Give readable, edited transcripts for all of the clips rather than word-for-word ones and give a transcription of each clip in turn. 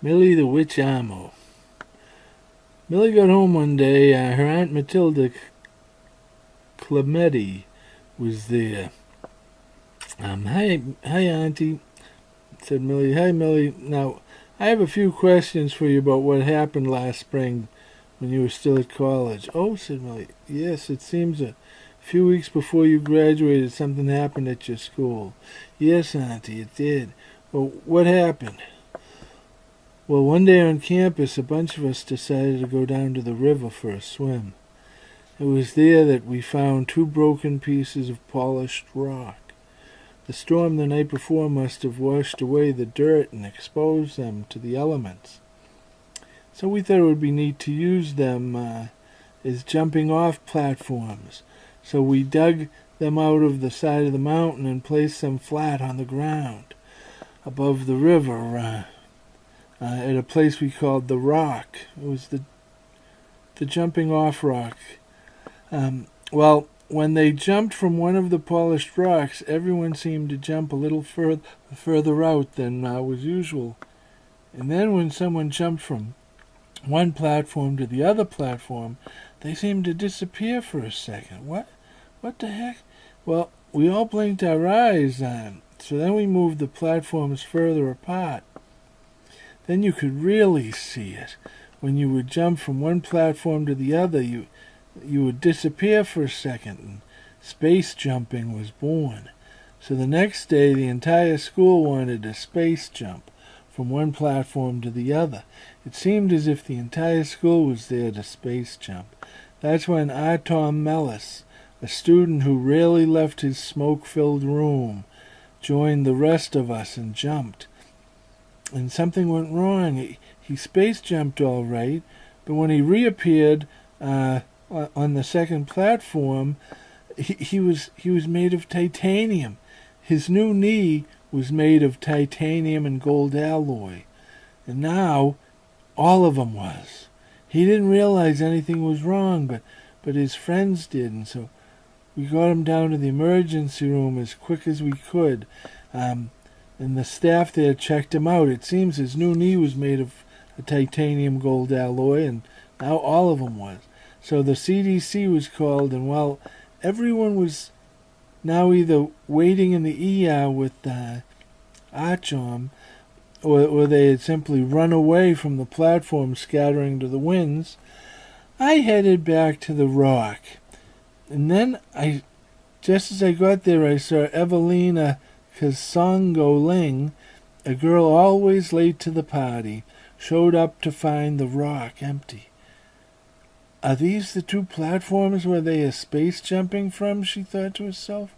Millie the Witch Armo. Millie got home one day. Her Aunt Matilda Kelmendi was there. Hi, Auntie, said Millie. Hi, Millie. Now, I have a few questions for you about what happened last spring when you were still at college. Oh, said Millie. Yes, it seems a few weeks before you graduated, something happened at your school. Yes, Auntie, it did. Well, what happened? Well, one day on campus, a bunch of us decided to go down to the river for a swim. It was there that we found two broken pieces of polished rock. The storm the night before must have washed away the dirt and exposed them to the elements. So we thought it would be neat to use them as jumping off platforms. So we dug them out of the side of the mountain and placed them flat on the ground above the river at a place we called the Rock. It was the jumping off rock. Well, when they jumped from one of the polished rocks, everyone seemed to jump a little further out than was usual. And then when someone jumped from one platform to the other platform, they seemed to disappear for a second. What the heck? Well, we all blinked our eyes, so then we moved the platforms further apart. Then you could really see it. When you would jump from one platform to the other, you would disappear for a second, and space jumping was born. So the next day, the entire school wanted a space jump from one platform to the other. It seemed as if the entire school was there to space jump. That's when Artjom, a student who rarely left his smoke-filled room, joined the rest of us and jumped. And something went wrong. He space jumped all right, but when he reappeared on the second platform, he was made of titanium. His new knee was made of titanium and gold alloy, and now all of them was. He didn't realize anything was wrong, but his friends did, and so we got him down to the emergency room as quick as we could. And the staff there checked him out. It seems his new knee was made of a titanium gold alloy, and now all of them was. So the CDC was called, and while everyone was now either waiting in the ER with Artjom, or they had simply run away from the platform scattering to the winds, I headed back to the Rock. And then, just as I got there, I saw Evelina Ling, a girl always late to the party, showed up to find the Rock empty. Are these the two platforms where they are space jumping from? She thought to herself.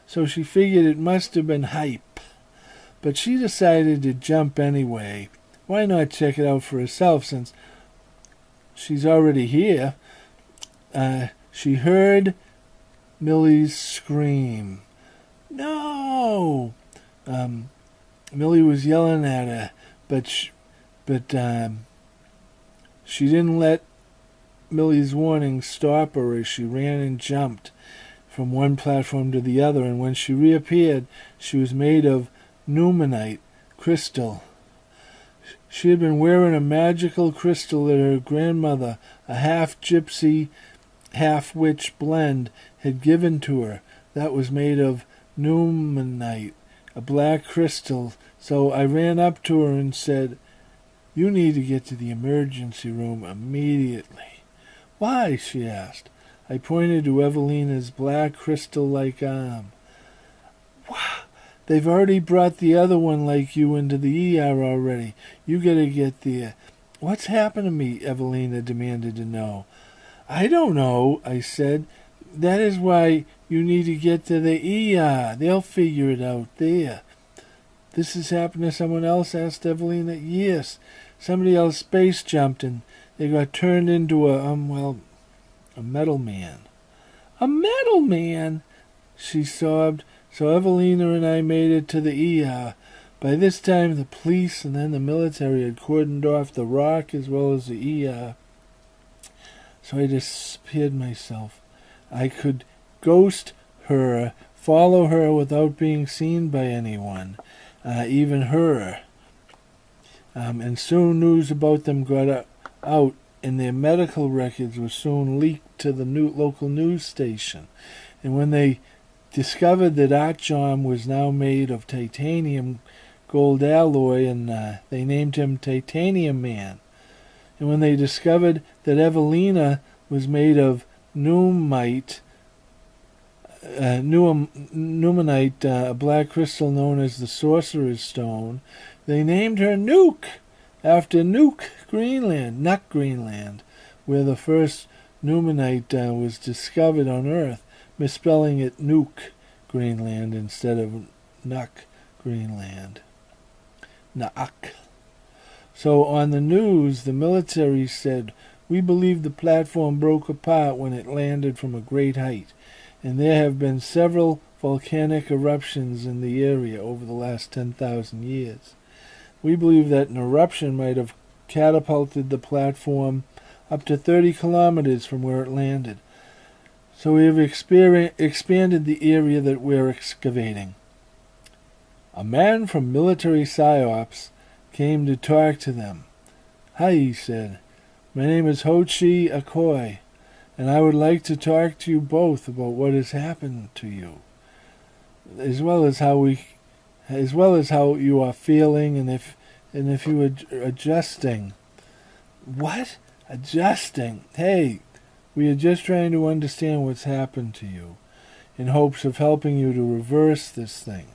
So she figured it must have been hype. But she decided to jump anyway. Why not check it out for herself since she's already here? She heard Millie's scream. No! Millie was yelling at her, but she didn't let Millie's warning stop her as she ran and jumped from one platform to the other, and when she reappeared, she was made of numenite crystal. She had been wearing a magical crystal that her grandmother, a half-gypsy, half-witch blend, had given to her. That was made of numenite, a black crystal. So I ran up to her and said, "You need to get to the emergency room immediately." "Why?" she asked. I pointed to Evelina's black crystal-like arm. "Wow, they've already brought the other one like you into the ER already. You gotta get there." "What's happened to me?" Evelina demanded to know. "I don't know," I said. "That is why you need to get to the ER. They'll figure it out there." "This has happened to someone else?" asked Evelina. "Yes. Somebody else space jumped and they got turned into a metal man." "A metal man?" she sobbed. So Evelina and I made it to the ER. By this time the police and then the military had cordoned off the Rock as well as the ER. So I disappeared myself. I could ghost her, follow her without being seen by anyone, even her. and soon news about them got out, and their medical records were soon leaked to the local news station. And when they discovered that Artjom was now made of titanium gold alloy, and they named him Titanium Man. And when they discovered that Evelina was made of numenite, a black crystal known as the Sorcerer's Stone, they named her Nuke, after Nuke, Greenland, where the first numenite was discovered on Earth, misspelling it Nuke, Greenland, instead of Nuck, Greenland. Nuck. So on the news, the military said, "We believe the platform broke apart when it landed from a great height, and there have been several volcanic eruptions in the area over the last 10,000 years. We believe that an eruption might have catapulted the platform up to 30 kilometers from where it landed. So we have expanded the area that we're excavating." A man from military PSYOPs came to talk to them. "Hi," he said. "My name is Hochi Akoi, and I would like to talk to you both about what has happened to you, as well as how you are feeling, and if you are adjusting." "What? Adjusting? Hey, we are just trying to understand what's happened to you, in hopes of helping you to reverse this thing.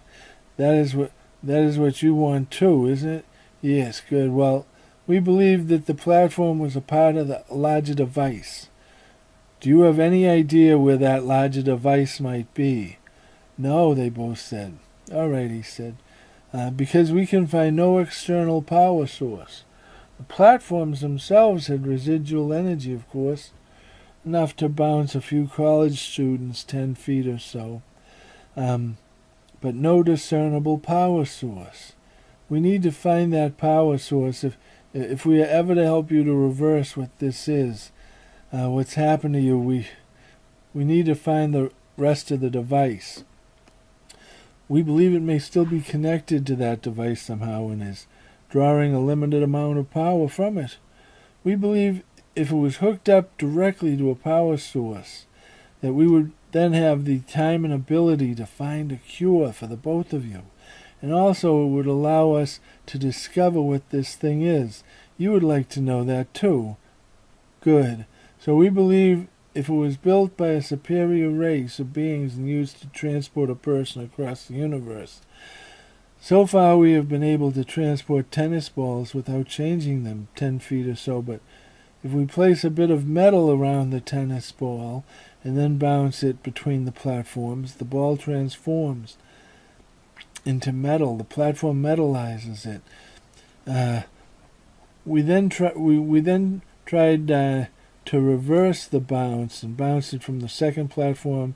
That is what you want too, isn't it?" "Yes, good. Well, we believe that the platform was a part of the larger device. Do you have any idea where that larger device might be?" "No," they both said. "All right," he said, "because we can find no external power source. The platforms themselves had residual energy, of course, enough to bounce a few college students 10 feet or so, but no discernible power source. We need to find that power source if we are ever to help you to reverse what this is, what's happened to you. We need to find the rest of the device. We believe it may still be connected to that device somehow and is drawing a limited amount of power from it. We believe if it was hooked up directly to a power source, that we would then have the time and ability to find a cure for the both of you. And also it would allow us to discover what this thing is. You would like to know that too. Good. So we believe if it was built by a superior race of beings and used to transport a person across the universe. So far we have been able to transport tennis balls without changing them 10 feet or so, but if we place a bit of metal around the tennis ball and then bounce it between the platforms, the ball transforms into metal. The platform metallizes it. We then tried to reverse the bounce and bounce it from the second platform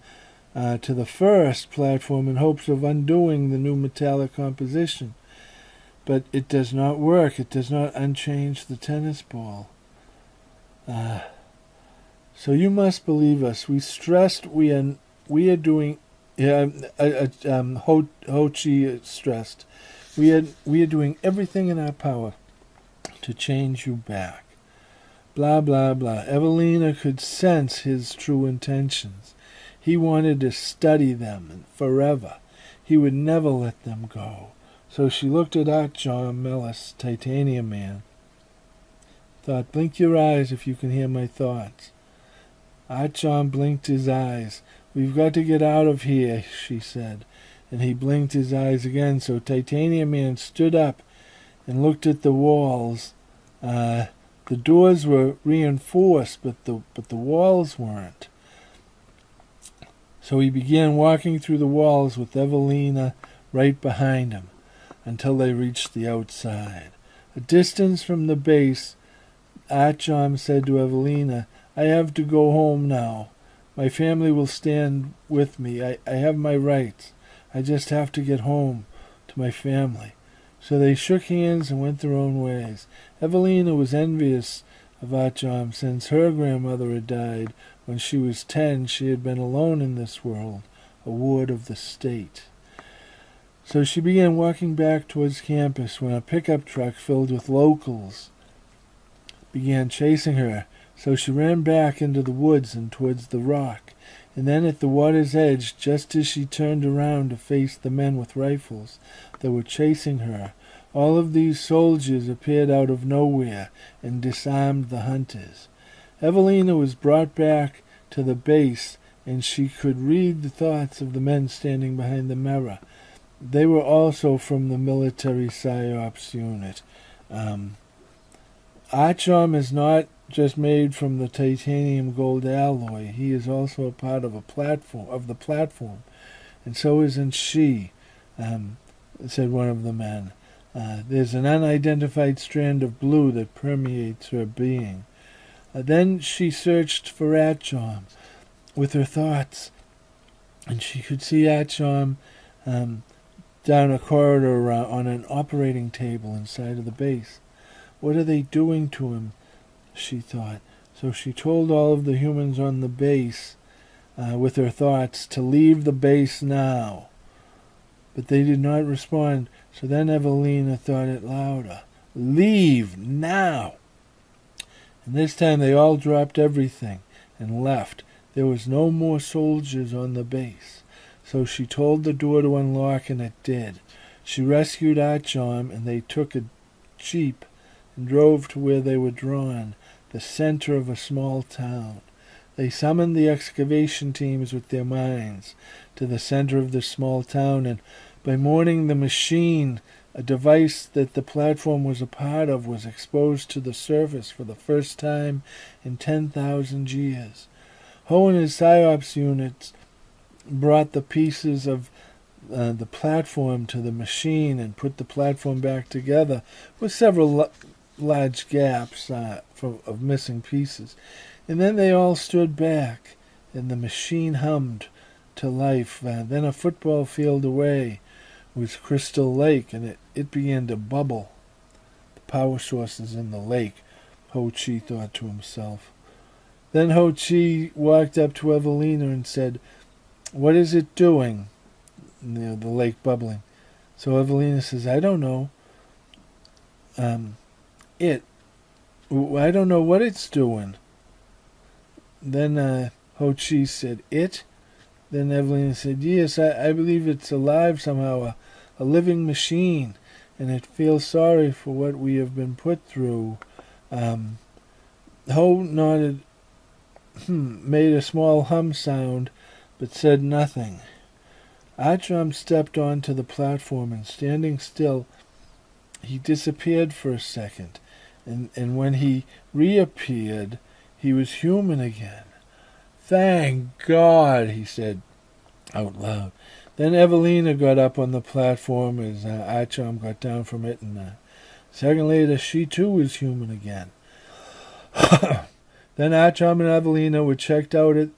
to the first platform in hopes of undoing the new metallic composition. But it does not work. It does not unchange the tennis ball. So you must believe us. We stressed we are doing. Hochi stressed. We are doing everything in our power to change you back. Blah blah blah. Evelina could sense his true intentions. He wanted to study them forever. He would never let them go. So she looked at Artjom, Millis, Titanium Man. Thought, blink your eyes if you can hear my thoughts. Artjom blinked his eyes. We've got to get out of here, she said. And he blinked his eyes again, so Titanium Man stood up and looked at the walls. The doors were reinforced, but the walls weren't. So he began walking through the walls with Evelina right behind him until they reached the outside. A distance from the base, Artjom said to Evelina, I have to go home now. My family will stand with me. I have my rights. I just have to get home to my family. So they shook hands and went their own ways. Evelina was envious of Artjom since her grandmother had died. When she was 10, she had been alone in this world, a ward of the state. So she began walking back towards campus when a pickup truck filled with locals began chasing her. So she ran back into the woods and towards the rock. And then at the water's edge, just as she turned around to face the men with rifles that were chasing her, all of these soldiers appeared out of nowhere and disarmed the hunters. Evelina was brought back to the base, and she could read the thoughts of the men standing behind the mirror. They were also from the military PSYOPs unit. Artjom is not just made from the titanium gold alloy. He is also a part of the platform, and so isn't she, said one of the men. There's an unidentified strand of blue that permeates her being. Then she searched for Artjom with her thoughts, and she could see Artjom down a corridor on an operating table inside of the base. What are they doing to him? She thought. So she told all of the humans on the base, with her thoughts, to leave the base now. But they did not respond, so then Evelina thought it louder. Leave now! And this time they all dropped everything and left. There was no more soldiers on the base. So she told the door to unlock, and it did. She rescued Artjom, and they took a jeep and drove to where they were drawn, the center of a small town. They summoned the excavation teams with their mines to the center of this small town, and by morning the machine, a device that the platform was a part of, was exposed to the surface for the first time in 10,000 years. Ho and his PSYOPs units brought the pieces of the platform to the machine and put the platform back together with several large gaps of missing pieces. And then they all stood back, and the machine hummed to life. Then a football field away was Crystal Lake, and it began to bubble. The power source is in the lake, Ho Chi thought to himself. Then Ho Chi walked up to Evelina and said, "What is it doing?" The lake bubbling. So Evelina says, "I don't know. I don't know what it's doing." Then Ho Chi said, "It?" Then Evelina said, "Yes, I believe it's alive somehow, a living machine, and it feels sorry for what we have been put through." Ho nodded, made a small hum sound, but said nothing. Artjom stepped onto the platform, and standing still, he disappeared for a second, and when he reappeared, he was human again. "Thank God," he said out loud. Then Evelina got up on the platform as Artjom got down from it, and a second later she too was human again. Then Artjom and Evelina were checked out at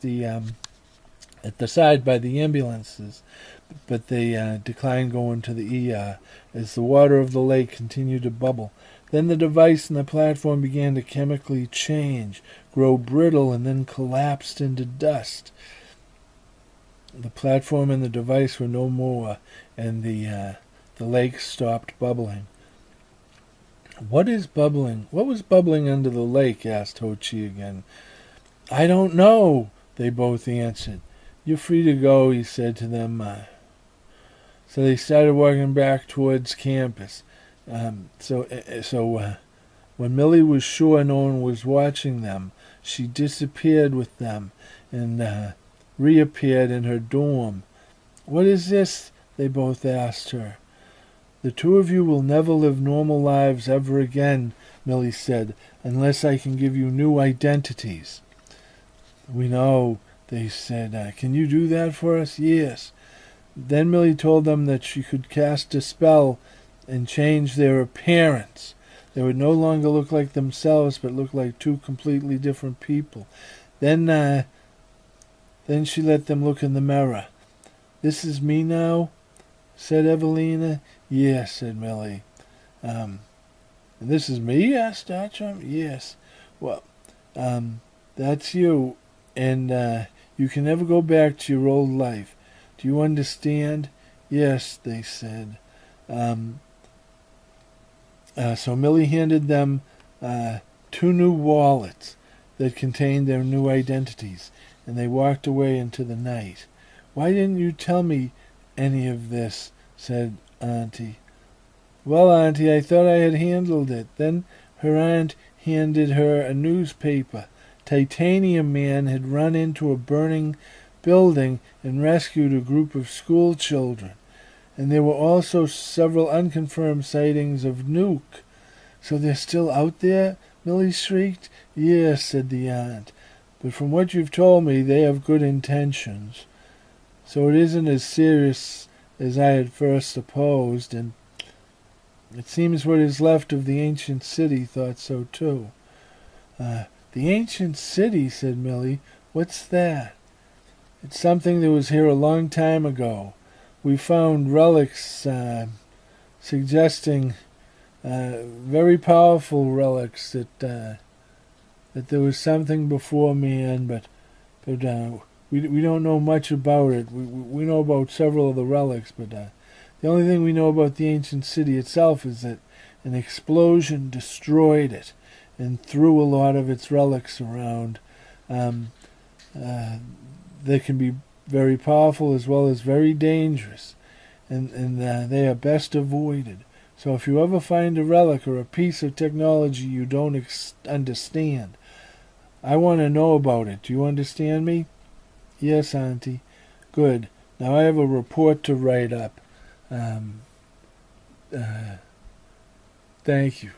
the side by the ambulances, but they declined going to the ER as the water of the lake continued to bubble. Then the device and the platform began to chemically change, grow brittle, and then collapsed into dust. The platform and the device were no more, and the lake stopped bubbling. "What is bubbling? What was bubbling under the lake?" asked Ho Chi again. "I don't know," they both answered. "You're free to go," he said to them. So they started walking back towards campus. So when Millie was sure no one was watching them, she disappeared with them and reappeared in her dorm. "What is this?" they both asked her. "The two of you will never live normal lives ever again," Millie said, "unless I can give you new identities." "We know," they said. "Can you do that for us?" "Yes." Then Millie told them that she could cast a spell and change their appearance. They would no longer look like themselves, but look like two completely different people. Then she let them look in the mirror. "This is me now?" said Evelina. "Yes," said Millie. "And this is me?" asked Artjom. "Yes." "Well, that's you, and you can never go back to your old life. Do you understand?" Yes, they said. So Millie handed them 2 new wallets that contained their new identities, and they walked away into the night. "Why didn't you tell me any of this?" said Auntie. "Well, Auntie, I thought I had handled it." Then her aunt handed her a newspaper. Titanium Man had run into a burning building and rescued a group of school children. And there were also several unconfirmed sightings of Nuke. "So they're still out there?" Millie shrieked. "Yes," said the aunt. "But from what you've told me, they have good intentions. So it isn't as serious as I had first supposed, and it seems what is left of the ancient city thought so too." "The ancient city," said Millie. "What's that?" "It's something that was here a long time ago. We found relics suggesting very powerful relics that there was something before man, but we don't know much about it. We know about several of the relics, but the only thing we know about the ancient city itself is that an explosion destroyed it and threw a lot of its relics around. They can be very powerful as well as very dangerous, and they are best avoided. So if you ever find a relic or a piece of technology you don't understand, I want to know about it. Do you understand me?" "Yes, Auntie." "Good. Now I have a report to write up. Thank you."